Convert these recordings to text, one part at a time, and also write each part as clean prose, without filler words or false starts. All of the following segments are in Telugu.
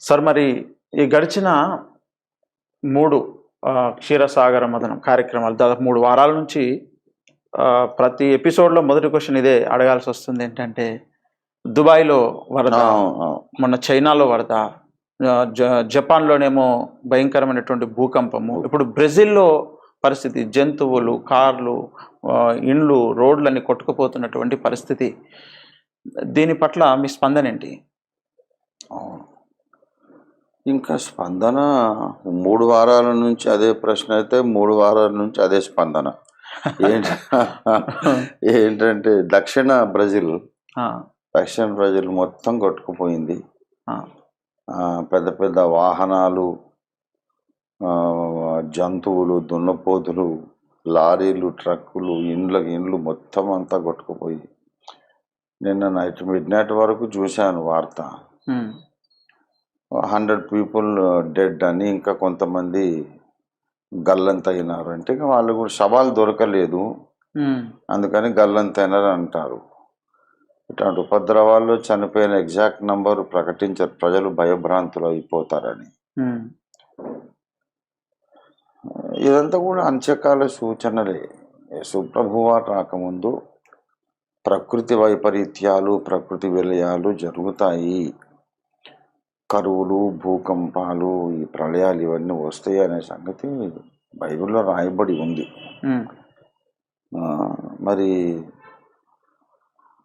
సార్ మరి ఈ గడిచిన 3 క్షీరసాగర మథనం కార్యక్రమాలు దాదాపు 3 వారాల నుంచి ప్రతి ఎపిసోడ్‌లో మొదటి క్వెషన్ ఇదే అడగాల్సి వస్తుంది. ఏంటంటే దుబాయ్‌లో వరద, మొన్న చైనాలో వరద, జపాన్‌లోనేమో భయంకరమైనటువంటి భూకంపము, ఇప్పుడు బ్రెజిల్‌లో పరిస్థితి, జంతువులు, కార్లు, ఇండ్లు, రోడ్లన్నీ కొట్టుకుపోతున్నటువంటి పరిస్థితి. దీని పట్ల మీ స్పందన ఏంటి? ఇంకా స్పందన 3 వారాల నుంచి అదే ప్రశ్న అయితే 3 వారాల నుంచి అదే స్పందన. ఏంటంటే దక్షిణ బ్రెజిల్ మొత్తం కొట్టుకుపోయింది. పెద్ద పెద్ద వాహనాలు, జంతువులు, దున్నపోతులు, లారీలు, ట్రక్కులు, ఇండ్లు మొత్తం అంతా కొట్టుకుపోయి నిన్న మిడ్ నైట్ వరకు చూశాను వార్త. 100 పీపుల్ డెడ్ అని, ఇంకా కొంతమంది గల్లంతైనారు. అంటే వాళ్ళు కూడా శవాలు దొరకలేదు, అందుకని గల్లంతైనారు అంటారు. ఇట్లాంటి ఉపద్రవాల్లో చనిపోయిన ఎగ్జాక్ట్ నంబర్ ప్రకటించారు, ప్రజలు భయభ్రాంతులు అయిపోతారని. ఇదంతా కూడా అంత్యకాల సూచనలే. సుప్రభువారు రాకముందు ప్రకృతి వైపరీత్యాలు, ప్రకృతి విలయాలు జరుగుతాయి, కరువులు, భూకంపాలు, ఈ ప్రళయాలు ఇవన్నీ వస్తాయి అనే సంగతి బైబిల్లో రాయబడి ఉంది. మరి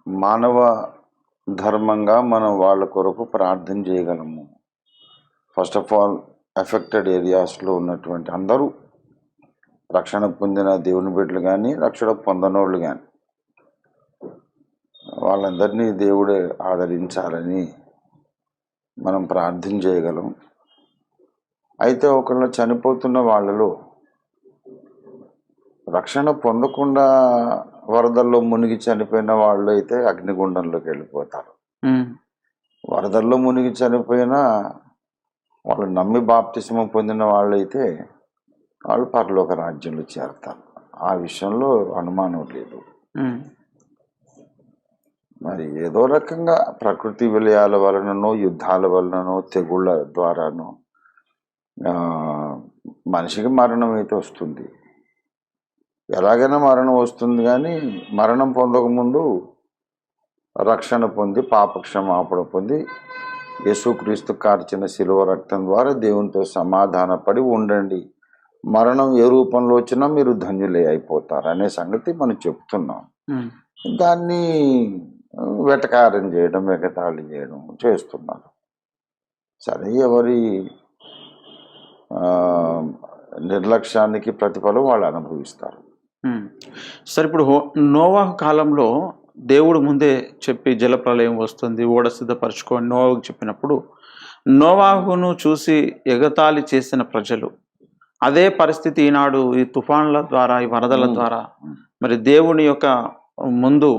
మానవ ధర్మంగా మనం వాళ్ళ కొరకు ప్రార్థన చేయగలము. ఫస్ట్ ఆఫ్ ఆల్ ఎఫెక్టెడ్ ఏరియాస్లో ఉన్నటువంటి అందరూ, రక్షణ పొందిన దేవుని బిడ్డలు కానీ, రక్షణ పొందనోళ్ళు కానీ, వాళ్ళందరినీ దేవుడే ఆదరించాలని మనం ప్రార్థన చేయగలం. అయితే ఒకళ్ళు చనిపోతున్న వాళ్ళలో రక్షణ పొందకుండా వరదల్లో మునిగి చనిపోయిన వాళ్ళు అయితే అగ్నిగుండంలోకి వెళ్ళిపోతారు. వరదల్లో మునిగి చనిపోయినా వాళ్ళు నమ్మి బాప్తిస్మం పొందిన వాళ్ళైతే వాళ్ళు పరలోక రాజ్యంలో చేరతారు. ఆ విషయంలో అనుమానం లేదు. మరి ఏదో రకంగా ప్రకృతి విలయాల వలననో, యుద్ధాల వలననో, తెగుళ్ళ ద్వారానో మనిషికి మరణం అయితే వస్తుంది. ఎలాగైనా మరణం వస్తుంది, కానీ మరణం పొందకముందు రక్షణ పొంది, పాపక్షమాపణ పొంది, యేసుక్రీస్తు కార్చిన శిలువ రక్తం ద్వారా దేవునితో సమాధానపడి ఉండండి. మరణం ఏ రూపంలో వచ్చినా మీరు ధన్యులే అయిపోతారు అనే సంగతి మనం చెప్తున్నాం. దాన్ని వెటకారం చేయడం, ఎగతాళి చేయడం చేస్తున్నారు. సరే, ఎవరి నిర్లక్ష్యానికి ప్రతిఫలం వాళ్ళు అనుభవిస్తారు. సరే, ఇప్పుడు నోవాహు కాలంలో దేవుడు ముందే చెప్పి జలప్రలయం వస్తుంది, ఓడ సిద్ధపరచుకొని నోవాహుకు చెప్పినప్పుడు నోవాహును చూసి ఎగతాళి చేసిన ప్రజలు, అదే పరిస్థితి ఈనాడు ఈ తుఫాన్ల ద్వారా, ఈ వరదల ద్వారా, మరి దేవుని యొక్క ముందు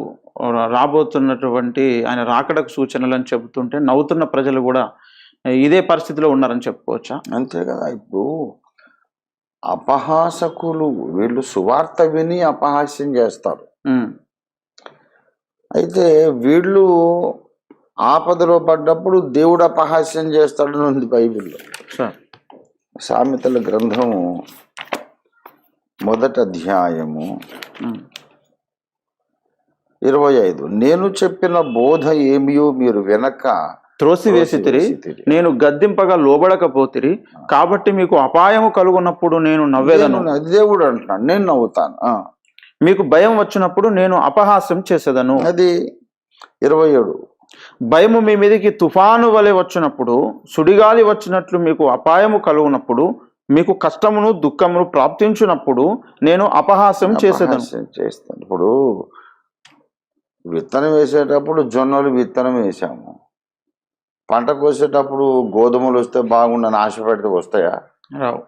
రాబోతున్నటువంటి ఆయన రాకడకు సూచనలను చెబుతుంటే నవ్వుతున్న ప్రజలు కూడా ఇదే పరిస్థితిలో ఉన్నారని చెప్పుకోవచ్చా? అంతే కదా. ఇప్పుడు అపహాసకులు వీళ్ళు సువార్త విని అపహాస్యం చేస్తారు. అయితే వీళ్ళు ఆపదలో పడ్డప్పుడు దేవుడు అపహాస్యం చేస్తాడని ఉంది బైబిల్లో. సామెతల గ్రంథము 1వ అధ్యాయము 25. నేను చెప్పిన బోధ ఏమియో మీరు వెనక త్రోసివేసితిరి, నేను గద్దింపగా లోబడకపోతిరి, కాబట్టి మీకు అపాయము కలుగున్నప్పుడు నేను నవ్వేదను. దేవుడు అంటున్నాడు, నేను నవ్వుతాను. మీకు భయం వచ్చినప్పుడు నేను అపహాస్యం చేసేదను. అది 27. భయము మీ మీదకి తుఫాను వలె వచ్చినప్పుడు, సుడిగాలి వచ్చినట్లు మీకు అపాయము కలుగునప్పుడు, మీకు కష్టమును దుఃఖమును ప్రాప్తించినప్పుడు నేను అపహాస్యం చేసేదను. చేస్తాను. ఇప్పుడు విత్తనం వేసేటప్పుడు జొన్నలు విత్తనం వేసాము, పంట కోసేటప్పుడు గోధుమలు వస్తే బాగుండని ఆశ పెడితే వస్తాయా? రావు.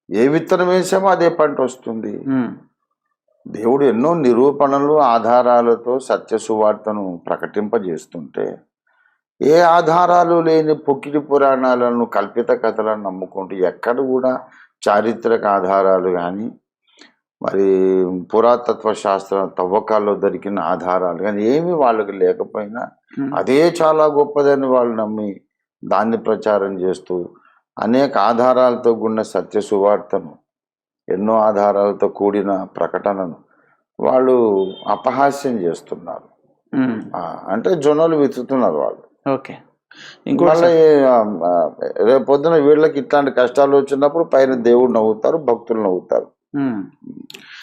ఏ విత్తనం వేసామో అదే పంట వస్తుంది. దేవుడు ఎన్నో నిరూపణలు, ఆధారాలతో సత్య సువార్తను ప్రకటింపజేస్తుంటే ఏ ఆధారాలు లేని పొక్కిడి పురాణాలను, కల్పిత కథలను నమ్ముకుంటూ ఎక్కడ కూడా చారిత్రక ఆధారాలు కానీ, మరి పురాతత్వ శాస్త్ర తవ్వకాల్లో దొరికిన ఆధారాలు కానీ ఏమి వాళ్ళకి లేకపోయినా అదే చాలా గొప్పదని వాళ్ళు నమ్మి దాన్ని ప్రచారం చేస్తూ అనేక ఆధారాలతో కూడిన సత్య సువార్తను, ఎన్నో ఆధారాలతో కూడిన ప్రకటనను వాళ్ళు అపహాస్యం చేస్తున్నారు. అంటే జొన్నలు విత్తుతున్నారు వాళ్ళు. ఓకే. ఇంకోటి మళ్ళీ రేపు పొద్దున వీళ్ళకి ఇట్లాంటి కష్టాలు వచ్చినప్పుడు పైన దేవుడు నవ్వుతారు, భక్తులు నవ్వుతారు. ఉమ్.